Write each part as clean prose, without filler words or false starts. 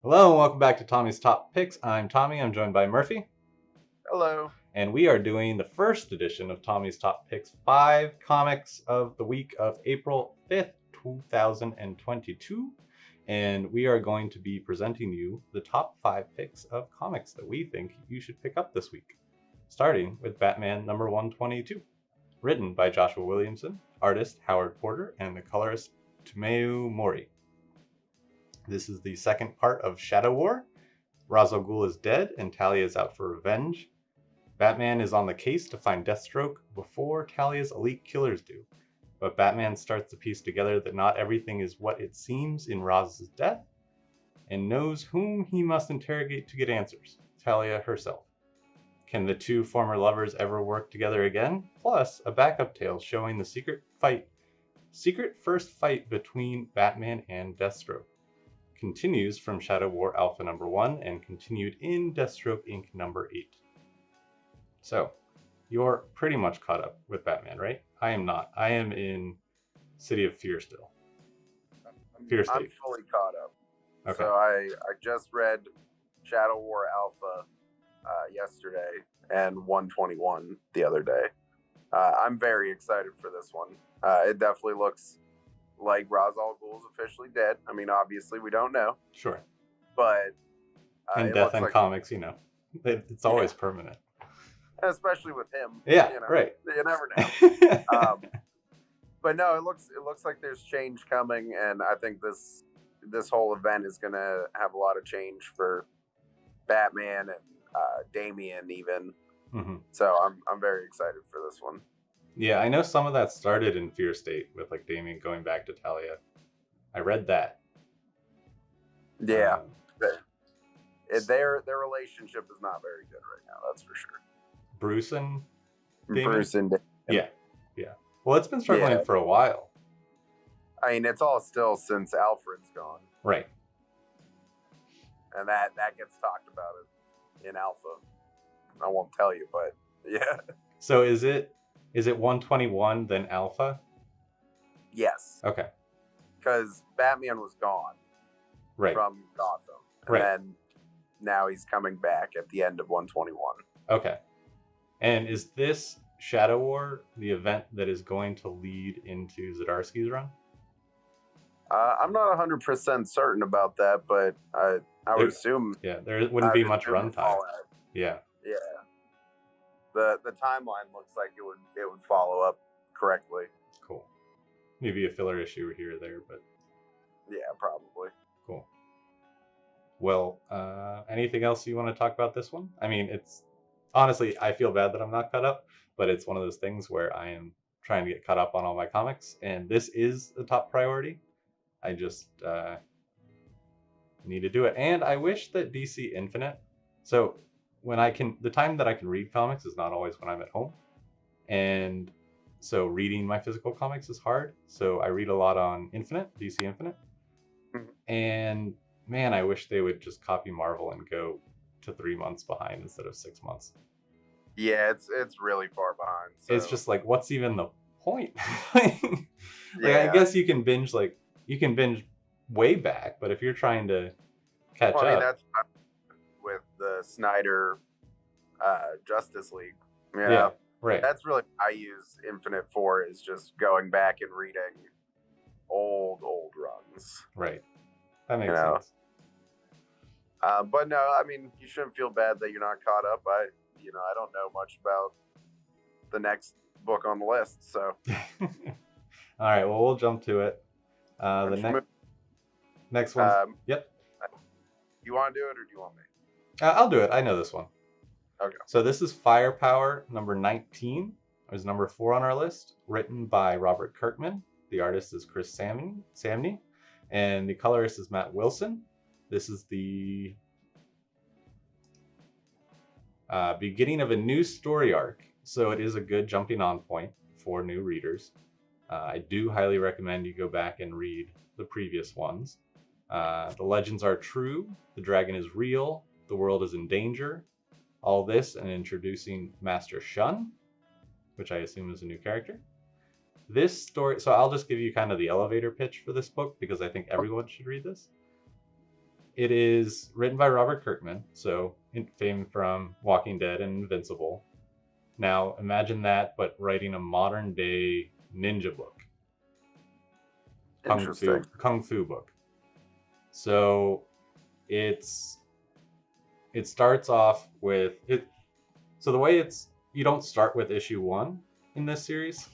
Hello and welcome back to Tommy's Top Picks. I'm Tommy. I'm joined by Murphy, Hello. and we are doing the first edition of Tommy's Top Picks 5 comics of the week of April 5th, 2022. And we are going to be presenting you the top 5 picks of comics that we think you should pick up this week, starting with Batman number 122, written by Joshua Williamson, artist Howard Porter, and the colorist Tomeu Mori. This is the second part of Shadow War. Ra's al Ghul is dead and Talia is out for revenge. Batman is on the case to find Deathstroke before Talia's elite killers do. But Batman starts to piece together that not everything is what it seems in Raz's death, and knows whom he must interrogate to get answers: Talia herself. Can the two former lovers ever work together again? Plus, a backup tale showing the secret first fight between Batman and Deathstroke. Continues from Shadow War Alpha number 1 and continued in Deathstroke Inc. number 8. So, you're pretty much caught up with Batman, right? I am not. I am in City of Fear still. Fear I'm State. fully caught up. Okay. So I just read Shadow War Alpha yesterday and 121 the other day. I'm very excited for this one. It definitely looks like Ra's al Ghul's officially dead. I mean, obviously we don't know, Sure. but And it death looks in like, comics, it's yeah, always permanent. especially with him. Yeah, You know, right. you never know. Um, but no, it looks like there's change coming, and I think this whole event is gonna have a lot of change for Batman and Damian even. hmm So I'm very excited for this one. Yeah, I know some of that started in Fear State with like Damien going back to Talia. I read that. Yeah, Um, their relationship is not very good right now. That's for sure. Bruce and Damien? Bruce and Damian. Yeah, yeah. Well, it's been struggling Yeah, for a while. I mean it's all still since Alfred's gone, Right. and that gets talked about in Alpha. I won't tell you, but yeah, So is it 121 then Alpha? yes, Okay. because Batman was gone Right. from Gotham, and Right. then now he's coming back at the end of 121. Okay. And is this Shadow War the event that is going to lead into Zdarsky's run? I'm not 100% certain about that, but I would There, assume yeah, there wouldn't I be would much assume it runtime. fall out. Yeah. Yeah, the timeline looks like it would follow up correctly. Cool. Maybe a filler issue here or there, but Yeah, probably. cool. Well, anything else you want to talk about this one? I mean, it's honestly, I feel bad that I'm not caught up, but it's one of those things where I am trying to get caught up on all my comics, and this is a top priority. I just need to do it, and I wish that DC Infinite. So the time that I can read comics is not always when I'm at home, and so reading my physical comics is hard. So I read a lot on Infinite, DC Infinite, Mhm. and man, I wish they would just copy Marvel and go to 3 months behind instead of 6 months. Yeah, it's really far behind. It's So just like, what's even the point? like, I yeah, guess you can binge way back, but if you're trying to catch well, I mean up, that's with the Snyder Justice League. You yeah, know, right, that's really what I use Infinite for, is just going back and reading old runs. right. That You makes know, sense. but no, I mean you shouldn't feel bad that you're not caught up. I don't know much about the next book on the list, so All right, well, we'll jump to it. why The don't you move? next one's, Um, yep, you want to do it or do you want me? I'll do it. I know this one. Okay. So this is Firepower number 19. It was number 4 on our list, written by Robert Kirkman. The artist is Chris Samney, and the colorist is Matt Wilson. This is the beginning of a new story arc, so it is a good jumping on point for new readers. I do highly recommend you go back and read the previous ones. The legends are true, the dragon is real, the world is in danger. All this and introducing Master Shun, which I assume is a new character. This story, so I'll just give you kind of the elevator pitch for this book because I think everyone should read this. it is written by Robert Kirkman, so famed from Walking Dead and Invincible. Now imagine that, but writing a modern day ninja book, Interesting. kung fu book. So it starts off with it. So the way you don't start with issue 1 in this series.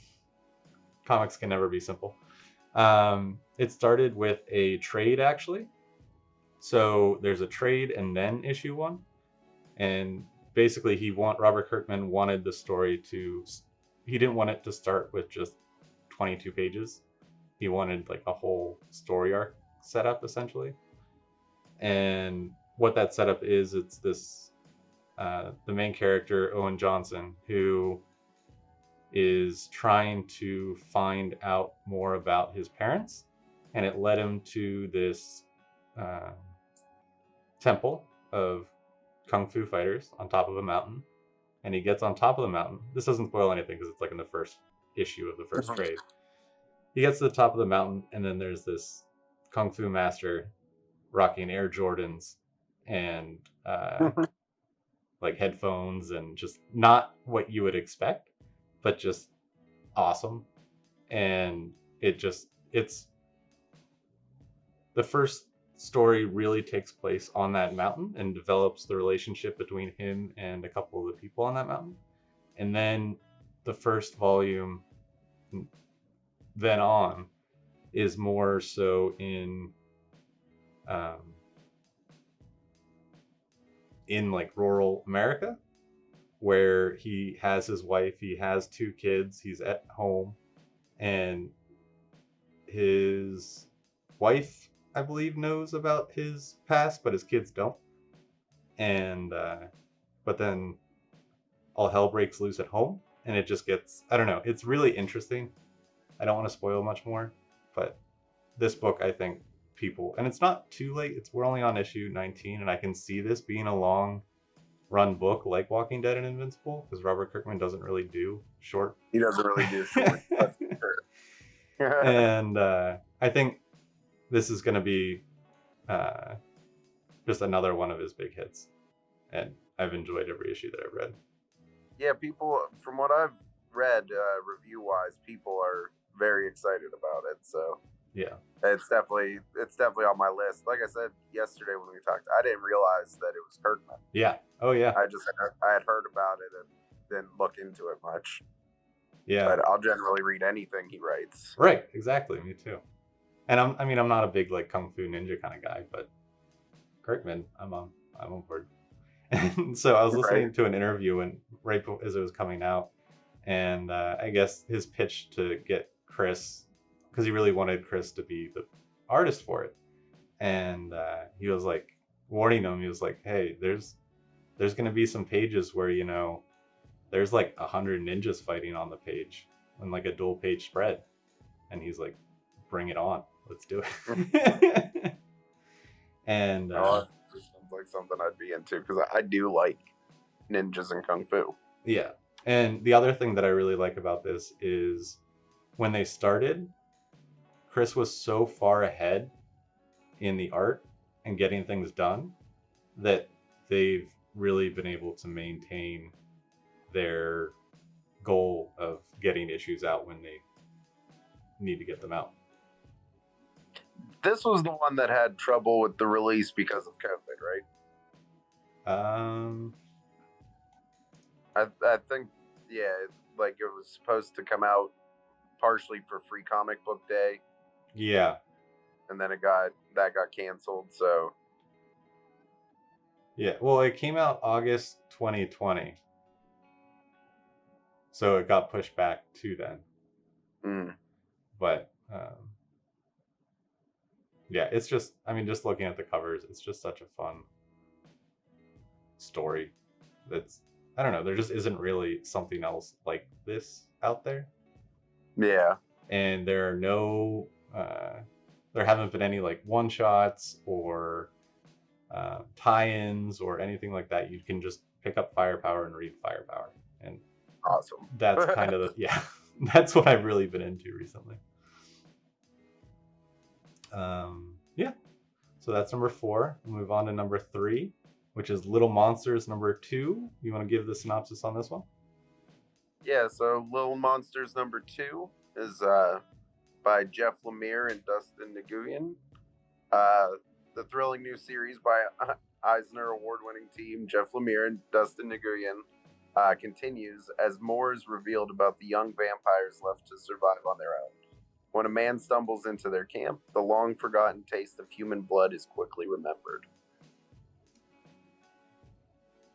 Comics can never be simple. It started with a trade, actually. So there's a trade and then issue 1, and basically Robert Kirkman wanted the story he didn't want it to start with just 22 pages. He wanted like a whole story arc set up, essentially. And what that setup is, it's this the main character, Owen Johnson, who is trying to find out more about his parents, and it led him to this temple of kung fu fighters on top of a mountain. And he gets on top of the mountain. This doesn't spoil anything because it's like in the first issue of the first trade. He gets to the top of the mountain, and then there's this kung fu master rocking Air Jordans and like headphones, and just not what you would expect, but just awesome. And it's the first story really takes place on that mountain and develops the relationship between him and a couple of the people on that mountain. And then the first volume then on is more so in like rural America, where he has his wife, he has 2 kids, he's at home, and his wife, I believe, knows about his past, but his kids don't. And but then all hell breaks loose at home, and it just gets, I don't know, it's really interesting. I don't want to spoil much more, but this book, I think and it's not too late. We're only on issue 19, and I can see this being a long run book like Walking Dead and Invincible, because Robert Kirkman doesn't really do short. He doesn't really do short. That's sure. And I think this is going to be just another one of his big hits, and I've enjoyed every issue that I've read. Yeah, people, from what I've read, review-wise, people are very excited about it. So yeah, it's definitely on my list. Like I said yesterday when we talked, I didn't realize that it was Kirkman. Yeah. Oh yeah. I had heard about it and didn't look into it much. Yeah. But I'll generally read anything he writes. Right. Exactly. Me too. And I'm not a big like kung fu ninja kind of guy, but Kirkman, I'm on board. And so I was listening to an interview right as it was coming out, and I guess his pitch to get Chris, because he really wanted Chris to be the artist for it, and he was like warning him. He was like, "Hey, there's going to be some pages where there's like 100 ninjas fighting on the page, on like a dual page spread," and he's like, "Bring it on, let's do it." And sounds like something I'd be into, because I do like ninjas and kung fu. Yeah. And the other thing that I really like about this is when they started, Chris was so far ahead in the art and getting things done that they've really been able to maintain their goal of getting issues out when they need to get them out. This was the one that had trouble with the release because of COVID, right? I think, yeah, like it was supposed to come out partially for Free Comic Book Day. Yeah. And then that got canceled, so. Yeah, well, it came out August 2020. So it got pushed back to then. But yeah, it's just, just looking at the covers, it's just such a fun story. That's, I don't know, there just isn't really something else like this out there. Yeah. And there are no, there haven't been any like one-shots or tie-ins or anything like that. You can just pick up Firepower and read Firepower. And awesome. That's kind of yeah, that's what I've really been into recently. Yeah. So that's number 4. We'll move on to number 3, which is Little Monsters number 2. You want to give the synopsis on this one? Yeah, so Little Monsters number 2 is by Jeff Lemire and Dustin Nguyen. The thrilling new series by Eisner Award-winning team Jeff Lemire and Dustin Nguyen continues as more is revealed about the young vampires left to survive on their own. When a man stumbles into their camp, the long-forgotten taste of human blood is quickly remembered.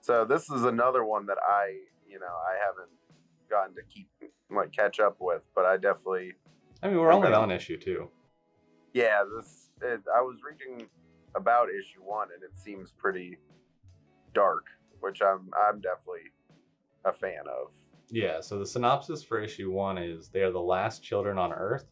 So this is another one that I haven't gotten to catch up with, but I definitely. I mean, we're only on issue 2. Yeah, I was reading about issue 1, and it seems pretty dark, which I'm definitely a fan of. Yeah, so the synopsis for issue 1 is they are the last children on Earth,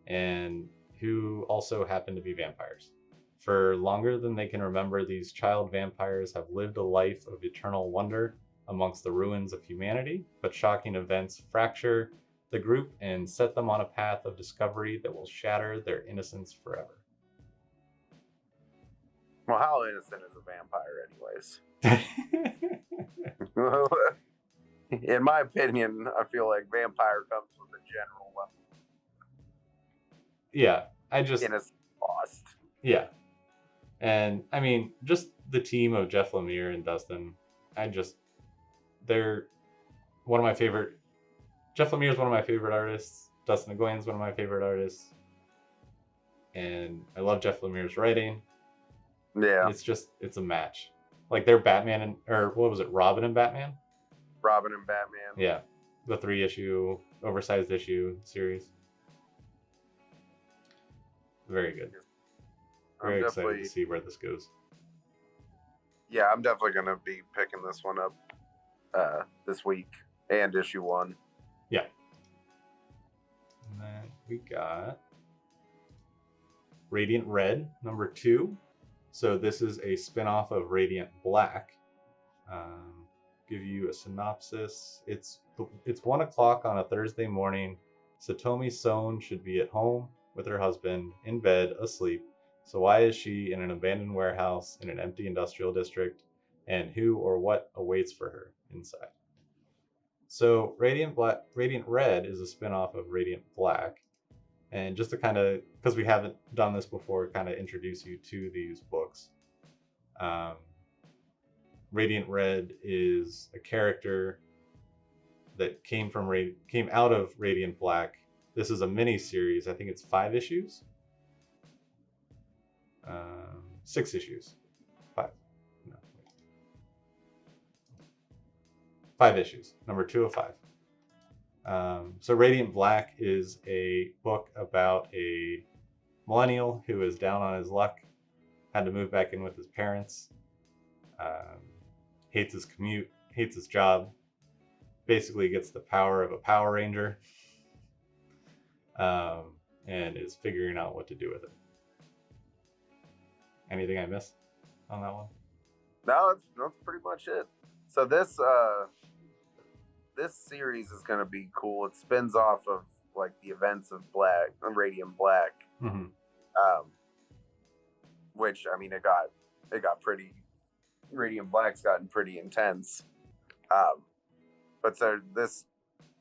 and who also happen to be vampires. For longer than they can remember, these child vampires have lived a life of eternal wonder amongst the ruins of humanity, but shocking events fracture the group and set them on a path of discovery that will shatter their innocence forever. Well, how innocent is a vampire anyways? In my opinion, I feel like vampire comes with a general level. Yeah, I just... innocent lost. Yeah. And, I mean, just the team of Jeff Lemire and Dustin, they're one of my favorite... Jeff Lemire is one of my favorite artists. Dustin Nguyen is one of my favorite artists. And I love Jeff Lemire's writing. Yeah. It's a match. Like, they're Batman or what was it, Robin and Batman? Robin and Batman. Yeah. The 3-issue, oversized issue series. Very good. Very excited to see where this goes. Yeah, I'm definitely going to be picking this one up this week and issue 1. Yeah. And then we got Radiant Red, number 2. So this is a spin-off of Radiant Black. Give you a synopsis. It's 1 o'clock on a Thursday morning. Satomi Son should be at home with her husband, in bed, asleep. So why is she in an abandoned warehouse in an empty industrial district? And who or what awaits for her inside? So Radiant Red is a spin-off of Radiant Black. And just to kind of, because we haven't done this before, kind of introduce you to these books. Radiant Red is a character that came out of Radiant Black. This is a mini series. I think it's 5 issues. 6 issues. 5. No. 5 issues. Number 2 of 5. So Radiant Black is a book about a millennial who is down on his luck, had to move back in with his parents, hates his commute, hates his job, basically gets the power of a Power Ranger, and is figuring out what to do with it. Anything I missed on that one? No, that's pretty much it. So this series is going to be cool. It spins off of like the events of Radiant Black, mm-hmm. Which I mean it got pretty. Radiant Black's gotten pretty intense, but so this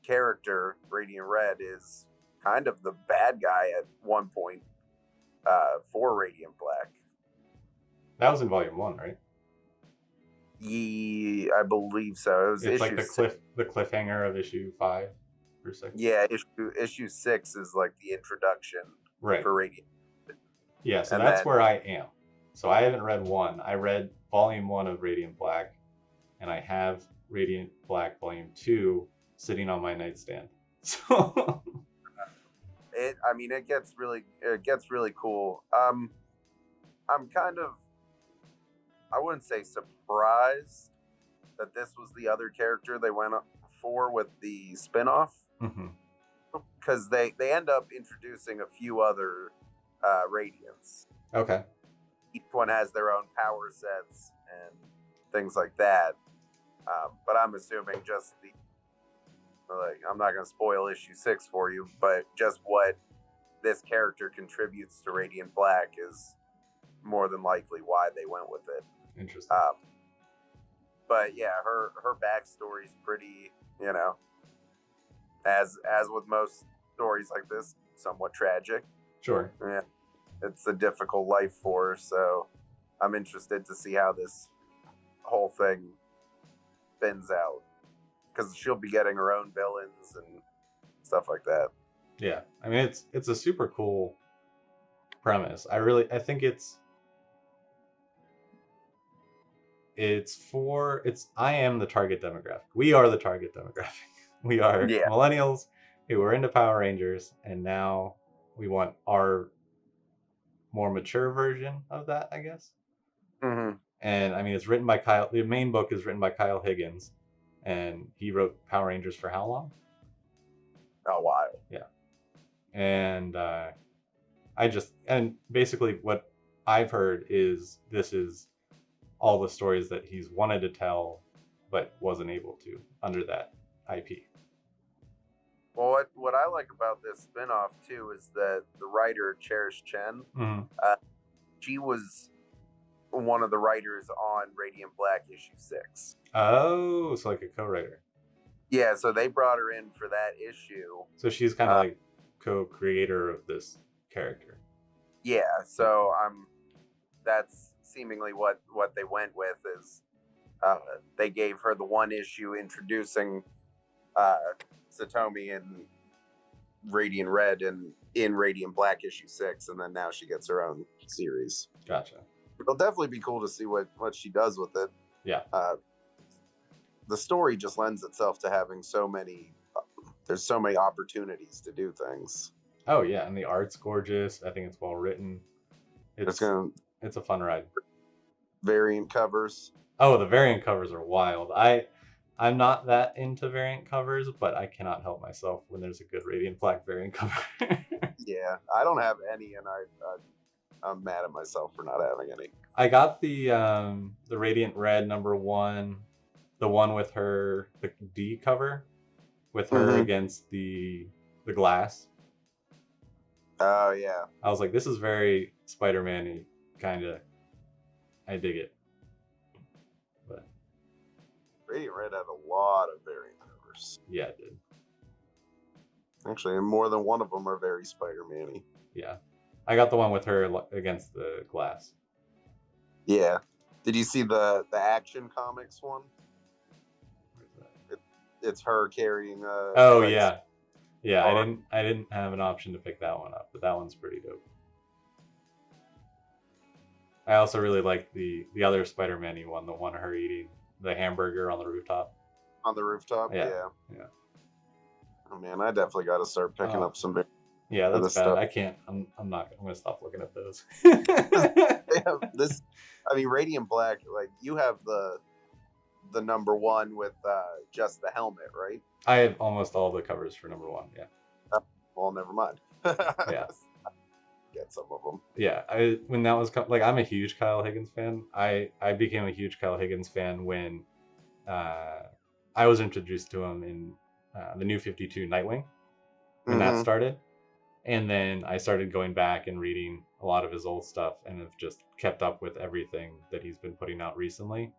character Radiant Red is kind of the bad guy at one point for Radiant Black. That was in volume 1, right? Yeah, I believe so. It was it's like the cliffhanger of issue 5 or 6. Yeah, issue 6 is like the introduction for Radiant. Yeah, so that's where I am. So I haven't read 1. I read volume 1 of Radiant Black, and I have Radiant Black volume 2 sitting on my nightstand. So it gets really cool. I'm kind of, I wouldn't say surprised that this was the other character they went for with the spinoff, because they end up introducing a few other Radiants. Okay. Each one has their own power sets and things like that. But I'm assuming just I'm not going to spoil issue 6 for you, but just what this character contributes to Radiant Black is more than likely why they went with it. Interesting. But yeah, her backstory is pretty, as with most stories like this, somewhat tragic. Sure. Yeah, it's a difficult life for her, so I'm interested to see how this whole thing spins out, because she'll be getting her own villains and stuff like that. Yeah, I mean it's a super cool premise. I think it's I am the target demographic. We are the target demographic. We are Yeah. millennials who are into Power Rangers, and now we want our more mature version of that, I guess. Mm-hmm. And I mean, it's written by Kyle. The main book is written by Kyle Higgins, and he wrote Power Rangers for how long? A while. Yeah. And and basically what I've heard is this is all the stories that he's wanted to tell, but wasn't able to under that IP. Well, what I like about this spinoff too is that the writer Cherish Chen, she was one of the writers on Radiant Black issue 6. Oh, so like a co-writer. Yeah, so they brought her in for that issue. So she's kind of like co-creator of this character. Yeah, so that's seemingly what they went with is they gave her the one issue introducing Satomi in Radiant Red and in Radiant Black issue 6, and then now she gets her own series. Gotcha. It'll definitely be cool to see what she does with it. Yeah. The story just lends itself to having there's so many opportunities to do things. Oh yeah, and the art's gorgeous. I think it's well written. It's a fun ride. Variant covers. Oh, the variant covers are wild. I'm not that into variant covers, but I cannot help myself when there's a good Radiant Black variant cover. Yeah, I don't have any, and I'm mad at myself for not having any. I got the Radiant Red #1, the one with her, the D cover, with her against the glass. Oh yeah. I was like, this is very Spider-Man-y, kind of. I dig it. But Radiant Red had a lot of variant covers. Yeah, it did. Actually, and more than one of them are very Spider-Man-y. Yeah. I got the one with her against the glass. Yeah. Did you see the Action Comics one? Where's that? It's her carrying Oh yeah. Yeah, I didn't have an option to pick that one up, but that one's pretty dope. I also really like the other Spider-Man-y one, the one of her eating the hamburger on the rooftop. On the rooftop? Yeah. Oh man, I definitely got to start picking up some. Yeah, that's bad. Stuff. I can't. I'm not. I'm gonna stop looking at those. This, I mean, Radiant Black. Like you have the #1 with just the helmet, right? I have almost all the covers for #1. Yeah. Well, never mind. Yeah. Get some of them. Yeah, when that was like, I'm a huge Kyle Higgins fan. I became a huge Kyle Higgins fan when I was introduced to him in the New 52 Nightwing when that started, and then I started going back and reading a lot of his old stuff and have just kept up with everything that he's been putting out recently.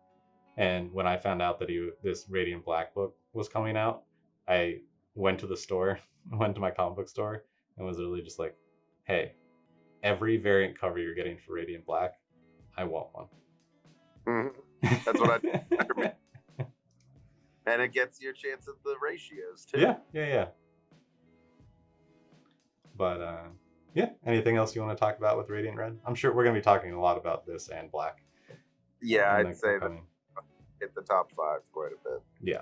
And when I found out that this Radiant Black book was coming out, I went to the store, went to my comic book store, and was really just like, hey, every variant cover you're getting for Radiant Black, I want one. That's what I and it gets you a chance at the ratios too. Yeah. But yeah, anything else you want to talk about with Radiant Red? I'm sure we're going to be talking a lot about this and Black. Yeah, I'd say that hit the top 5 quite a bit. Yeah.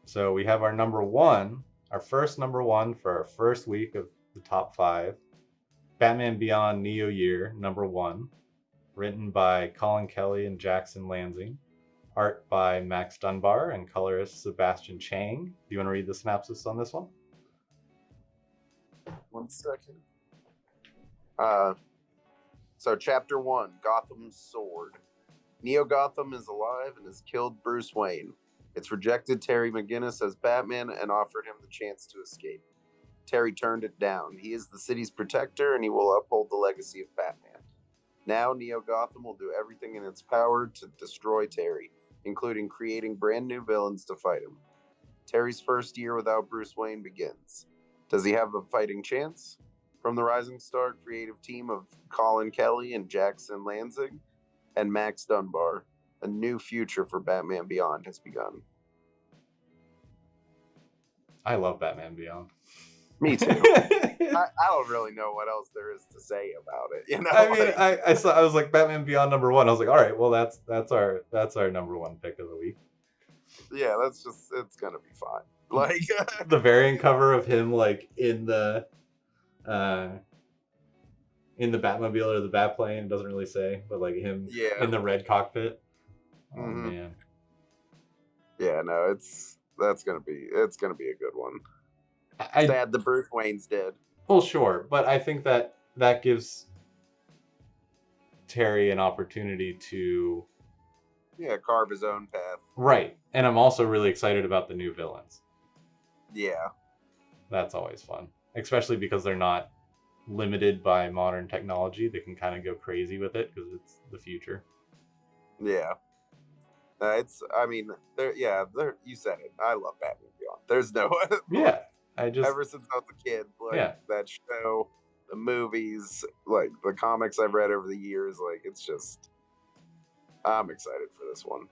So we have our #1, our first #1 for our first week of the top 5. Batman Beyond Neo Year #1, written by Colin Kelly and Jackson Lansing, art by Max Dunbar and colorist Sebastian Chang. Do you want to read the synopsis on this one? 1 second. So chapter 1, Gotham's Sword. Neo Gotham is alive and has killed Bruce Wayne. It's rejected Terry McGinnis as Batman and offered him the chance to escape. Terry turned it down. He is the city's protector and he will uphold the legacy of Batman. Now, Neo Gotham will do everything in its power to destroy Terry, including creating brand new villains to fight him. Terry's first year without Bruce Wayne begins. Does he have a fighting chance? From the Rising Star creative team of Colin Kelly and Jackson Lansing and Max Dunbar, a new future for Batman Beyond has begun. I love Batman Beyond. Me too. I don't really know what else there is to say about it. You know, I mean, I was like Batman Beyond #1. I was like, all right, well that's our #1 pick of the week. Yeah, it's gonna be fine. Like the variant cover of him like in the Batmobile or the Batplane, it doesn't really say, but like him in the red cockpit. Oh man. Yeah, no, it's gonna be a good one. Sad the Bruce Wayne's dead. Well, sure, but I think that gives Terry an opportunity to carve his own path. Right, and I'm also really excited about the new villains. Yeah, that's always fun, especially because they're not limited by modern technology. They can kind of go crazy with it because it's the future. Yeah. You said it. I love Batman Beyond. There's no ever since I was a kid, that show, the movies, like the comics I've read over the years, like it's just, I'm excited for this one.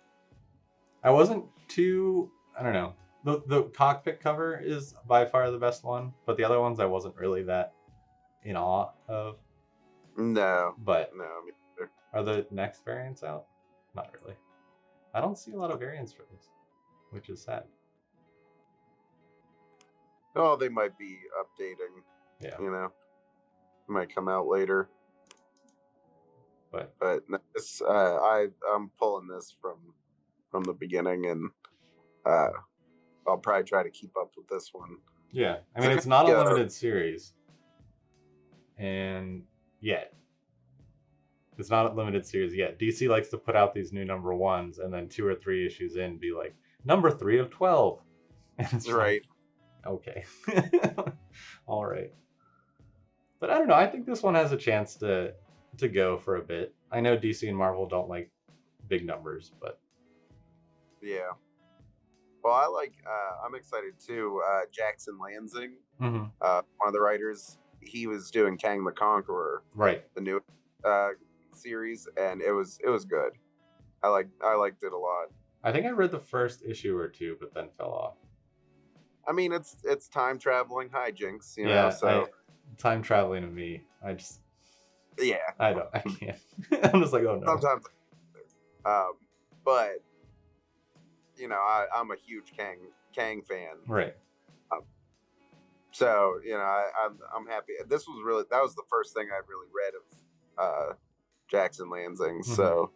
I wasn't too, I don't know. The cockpit cover is by far the best one, but the other ones I wasn't really that in awe of. No. But no, me neither. Are the next variants out? Not really. I don't see a lot of variants for this, which is sad. Oh, they might be updating. Yeah. You know, it might come out later. But this, I'm pulling this from the beginning, and I'll probably try to keep up with this one. Yeah, I mean, it's not a limited series, and yet it's not a limited series yet. DC likes to put out these new #1s, and then 2 or 3 issues in, be like #3 of 12. And it's right. Like, okay, all right. But I don't know. I think this one has a chance to go for a bit. I know DC and Marvel don't like big numbers, but yeah. Well, I'm excited too. Jackson Lansing, one of the writers, he was doing Kang the Conqueror, right? The new series, and it was good. I liked it a lot. I think I read the first issue or 2, but then fell off. I mean, it's time traveling hijinks, you know. So time traveling to me, I just I can't. I'm just like, oh no. Sometimes, but you know, I'm a huge Kang fan, right? So you know, I'm happy. That was the first thing I really read of Jackson Lansing, so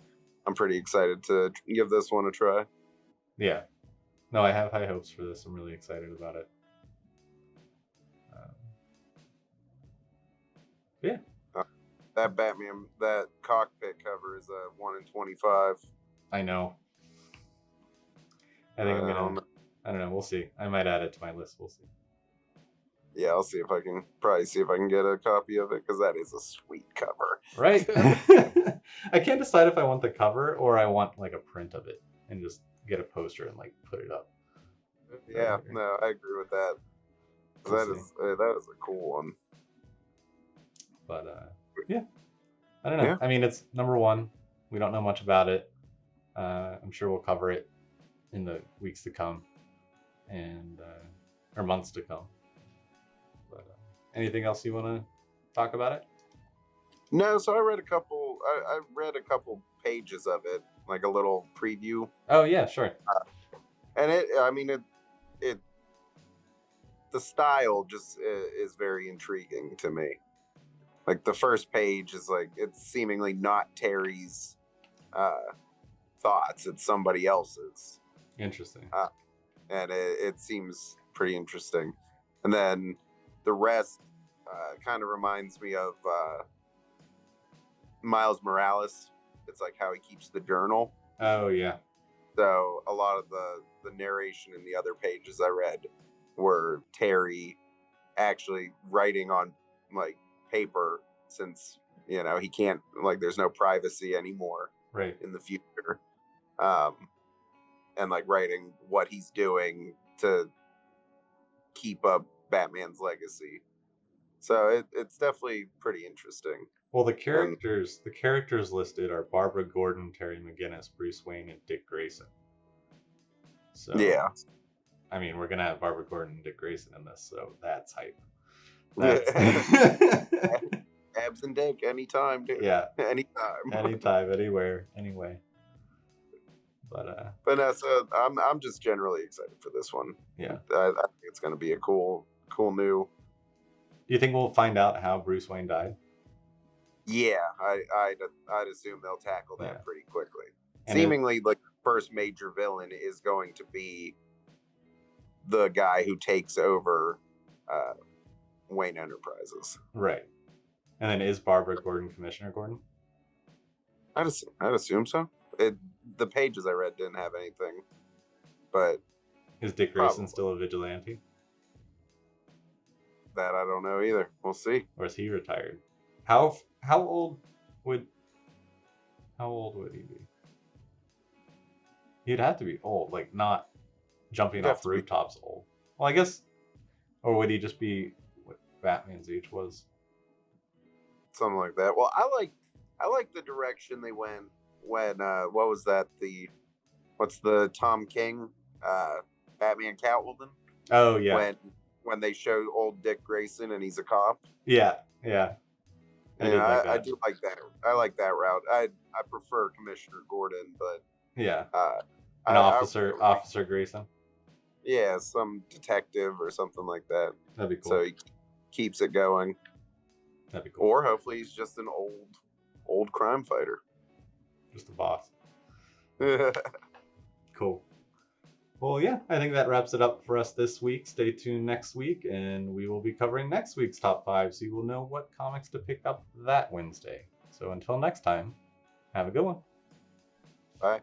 I'm pretty excited to give this one a try. Yeah, no, I have high hopes for this. I'm really excited about it. Yeah. That Batman, that cockpit cover is a 1 in 25. I know. I think I'm gonna. I don't know. We'll see. I might add it to my list. We'll see. Yeah, I'll see if I can get a copy of it, because that is a sweet cover. Right. I can't decide if I want the cover or I want like a print of it and just get a poster and like put it up. Yeah, no, I agree with that. That is a cool one. But yeah, I don't know. Yeah. I mean, it's #1. We don't know much about it. I'm sure we'll cover it in the weeks to come, and or months to come. But anything else you want to talk about it? No. So I read a couple. I read a couple pages of it, like a little preview. Oh yeah, sure. And the style just is very intriguing to me. Like the first page is like, it's seemingly not Terry's thoughts, it's somebody else's. Interesting. And it seems pretty interesting. And then the rest kind of reminds me of Miles Morales. It's like how he keeps the journal. Oh yeah. So a lot of the narration in the other pages I read were Terry actually writing on like paper, since You know, he can't, like, there's no privacy anymore Right. in the future. And like writing what he's doing to keep up Batman's legacy. So it's definitely pretty interesting. Well, the And characters listed are Barbara Gordon, Terry McGinnis, Bruce Wayne, and Dick Grayson. So yeah, I mean, we're gonna have Barbara Gordon and Dick Grayson in this, so that's hype. Abs and Dick anytime, dude. Yeah, anytime, anytime, anywhere, anyway. But no, so I'm just generally excited for this one. Yeah, I think it's gonna be a cool new. Do you think we'll find out how Bruce Wayne died? Yeah, I'd assume they'll tackle that pretty quickly. And seemingly, like, the first major villain is going to be the guy who takes over Wayne Enterprises. Right. And then is Barbara Gordon Commissioner Gordon? I'd assume so. The pages I read didn't have anything, but is Dick Grayson still a vigilante? That I don't know either. We'll see. Or is he retired? How old would he be? He'd have to be old, like not jumping off rooftops old. Well, I guess, or would he just be what Batman's age was? Something like that. Well, I like the direction they went when what was that? What's the Tom King Batman Catwoman? Oh yeah. When they show old Dick Grayson and he's a cop. Yeah. I do like that. I like that route. I prefer Commissioner Gordon, but yeah, Officer Grayson. Yeah, some detective or something like that. That'd be cool. So he keeps it going. That'd be cool. Or hopefully he's just an old crime fighter. Just a boss. Cool. Well, yeah, I think that wraps it up for us this week. Stay tuned next week, and we will be covering next week's top 5, so you will know what comics to pick up that Wednesday. So until next time, have a good one. Bye.